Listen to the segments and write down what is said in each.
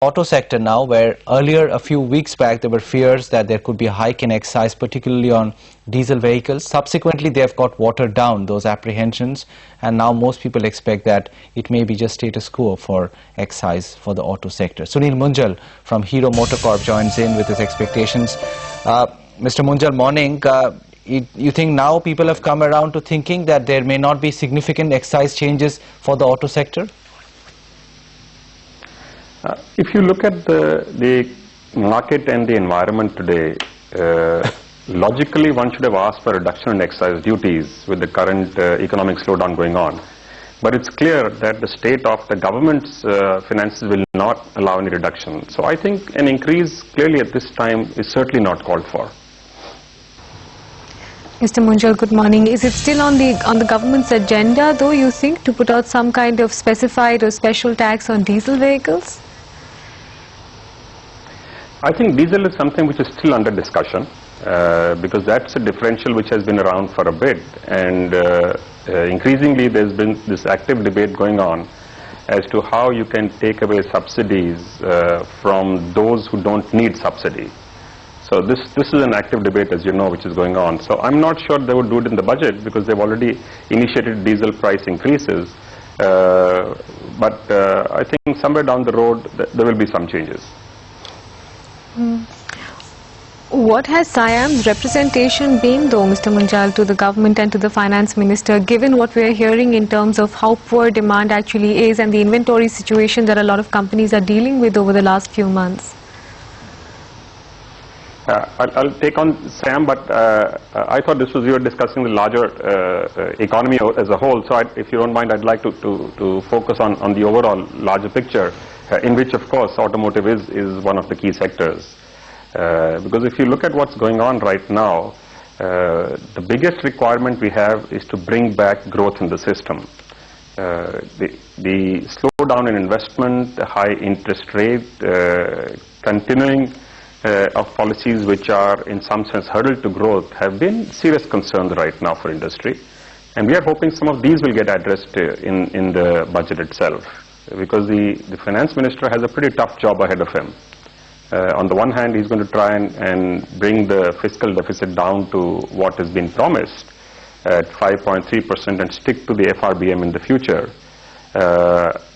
auto sector now, where earlier a few weeks back there were fears that there could be a hike in excise, particularly on diesel vehicles. Subsequently, they have got watered down, those apprehensions, and now most people expect that it may be just status quo for excise for the auto sector. Sunil Munjal from Motocorp joins in with his expectations. Mr. Munjal, morning. You think now people have come around to thinking that there may not be significant excise changes for the auto sector? If you look at the market and the environment today, logically one should have asked for a reduction in excise duties with the current economic slowdown going on. But it's clear that the state of the government's finances will not allow any reduction. So I think an increase clearly at this time is certainly not called for. Mr. Munjal, good morning. Is it still on the government's agenda, though, you think, to put out some kind of specified or special tax on diesel vehicles? I think diesel is something which is still under discussion because that's a differential which has been around for a bit, and increasingly there's been this active debate going on as to how you can take away subsidies from those who don't need subsidy. So this is an active debate, as you know, which is going on. So I'm not sure they would do it in the budget because they've already initiated diesel price increases. But I think somewhere down the road there will be some changes. What has SIAM's representation been, though, Mr. Munjal, to the government and to the finance minister, given what we are hearing in terms of how poor demand actually is and the inventory situation that a lot of companies are dealing with over the last few months? I'll take on SIAM, but I thought this was you were discussing the larger economy as a whole. So if you don't mind, I'd like to focus on the overall larger picture, in which, of course, automotive is one of the key sectors. Because if you look at what's going on right now, the biggest requirement we have is to bring back growth in the system. The slowdown in investment, the high interest rate, continuing of policies which are in some sense hurdle to growth have been serious concerns right now for industry, and we are hoping some of these will get addressed in the budget itself, because the finance minister has a pretty tough job ahead of him. On the one hand, he's going to try and bring the fiscal deficit down to what has been promised at 5.3% and stick to the FRBM in the future.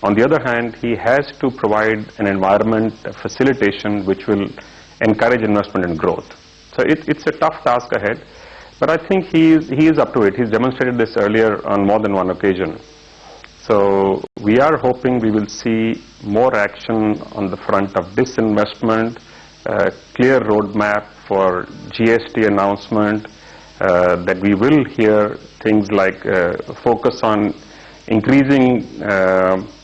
On the other hand, he has to provide an environment, a facilitation which will encourage investment and growth. So it's a tough task ahead, but I think he is up to it. He's demonstrated this earlier on more than one occasion. So we are hoping we will see more action on the front of disinvestment, clear roadmap for GST announcement, that we will hear things like focus on increasing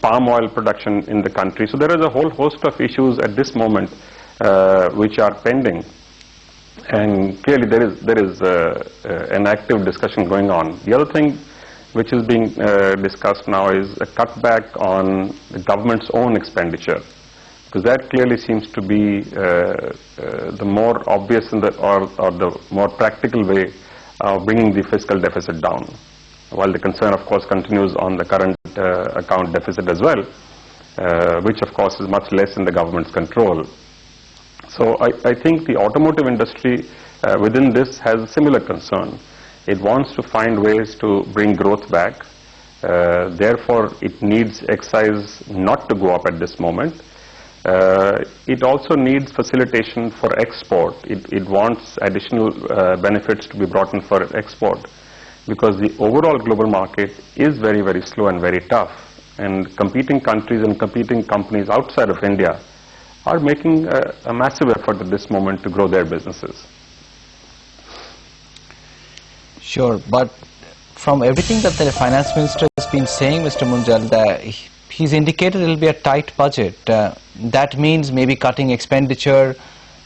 palm oil production in the country. So there is a whole host of issues at this moment which are pending, and clearly there is an active discussion going on. The other thing which is being discussed now is a cutback on the government's own expenditure, because that clearly seems to be the more obvious or the more practical way of bringing the fiscal deficit down, while the concern of course continues on the current account deficit as well, which of course is much less in the government's control. So I think the automotive industry within this has a similar concern. It wants to find ways to bring growth back. Therefore, it needs excise not to go up at this moment. It also needs facilitation for export. It wants additional benefits to be brought in for export, because the overall global market is very, very slow and very tough. And competing countries and competing companies outside of India are making a massive effort at this moment to grow their businesses. Sure, but from everything that the finance minister has been saying, Mr. Munjal, that he's indicated it will be a tight budget. That means maybe cutting expenditure,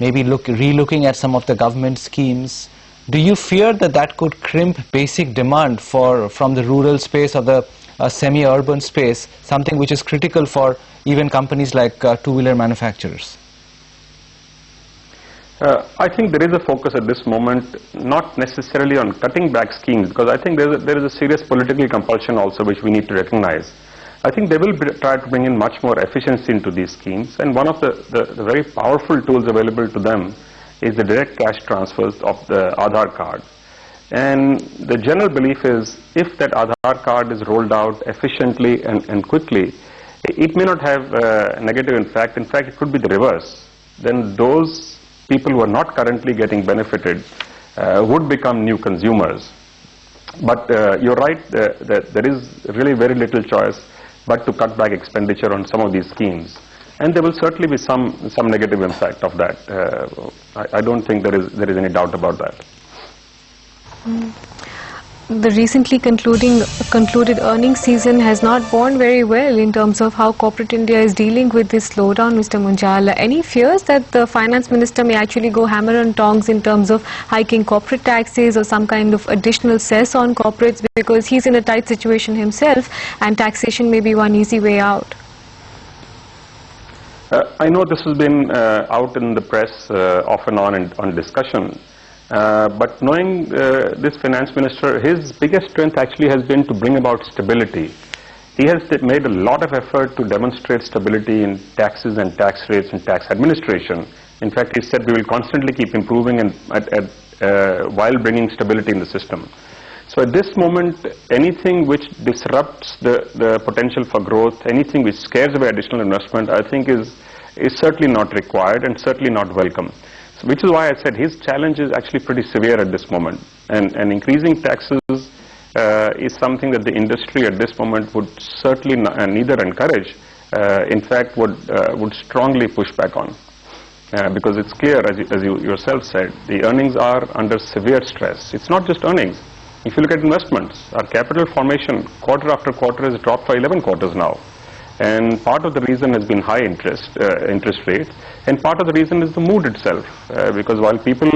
maybe re-looking at some of the government schemes. Do you fear that that could crimp basic demand from the rural space or the semi-urban space, something which is critical for even companies like two-wheeler manufacturers? I think there is a focus at this moment not necessarily on cutting back schemes, because I think there is a serious political compulsion also which we need to recognize. I think they will try to bring in much more efficiency into these schemes, and one of the very powerful tools available to them is the direct cash transfers of the Aadhaar card. And the general belief is if that Aadhaar card is rolled out efficiently and quickly, it may not have a negative impact. In fact, it could be the reverse. Then those people who are not currently getting benefited would become new consumers. But you're right, that there is really very little choice but to cut back expenditure on some of these schemes. And there will certainly be some negative impact of that. I don't think there is any doubt about that. The recently concluded earnings season has not borne very well in terms of how corporate India is dealing with this slowdown, Mr. Munjal. Any fears that the finance minister may actually go hammer and tongs in terms of hiking corporate taxes or some kind of additional cess on corporates, because he's in a tight situation himself and taxation may be one easy way out? I know this has been out in the press off and on discussion. But knowing this finance minister, his biggest strength actually has been to bring about stability. He has made a lot of effort to demonstrate stability in taxes and tax rates and tax administration. In fact, he said we will constantly keep improving while bringing stability in the system. So at this moment, anything which disrupts the potential for growth, anything which scares away additional investment, I think is certainly not required and certainly not welcome. Which is why I said his challenge is actually pretty severe at this moment. And increasing taxes is something that the industry at this moment would certainly neither encourage, in fact would strongly push back on. Because it's clear, as you yourself said, the earnings are under severe stress. It's not just earnings. If you look at investments, our capital formation quarter after quarter has dropped for 11 quarters now. And part of the reason has been high interest rates, and part of the reason is the mood itself. Because while people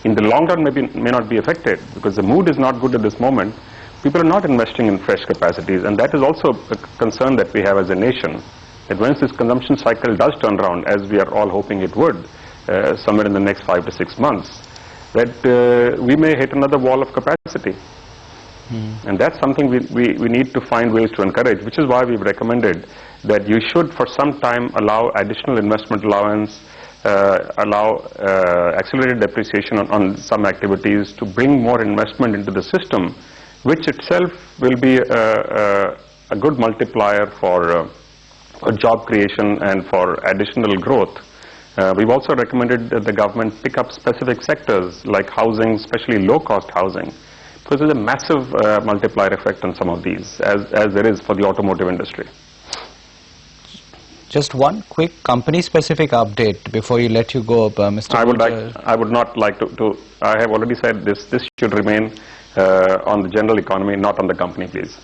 in the long run may not be affected, because the mood is not good at this moment, people are not investing in fresh capacities, and that is also a concern that we have as a nation. That once this consumption cycle does turn around, as we are all hoping it would, somewhere in the next 5 to 6 months, that we may hit another wall of capacity. And that's something we need to find ways to encourage, which is why we've recommended that you should for some time allow additional investment allowance, allow accelerated depreciation on some activities to bring more investment into the system, which itself will be a good multiplier for job creation and for additional growth. We've also recommended that the government pick up specific sectors like housing, especially low-cost housing, because there's a massive multiplier effect on some of these, as there is for the automotive industry. Just one quick company-specific update before you let you go, Mr. I would not like to. I have already said this should remain on the general economy, not on the company, please.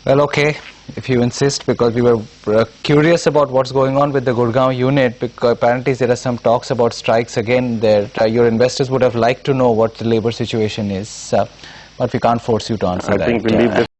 Well, okay, if you insist, because we were curious about what's going on with the Gurgaon unit, because apparently there are some talks about strikes again there. Your investors would have liked to know what the labor situation is, but we can't force you to answer that. I think we'll leave this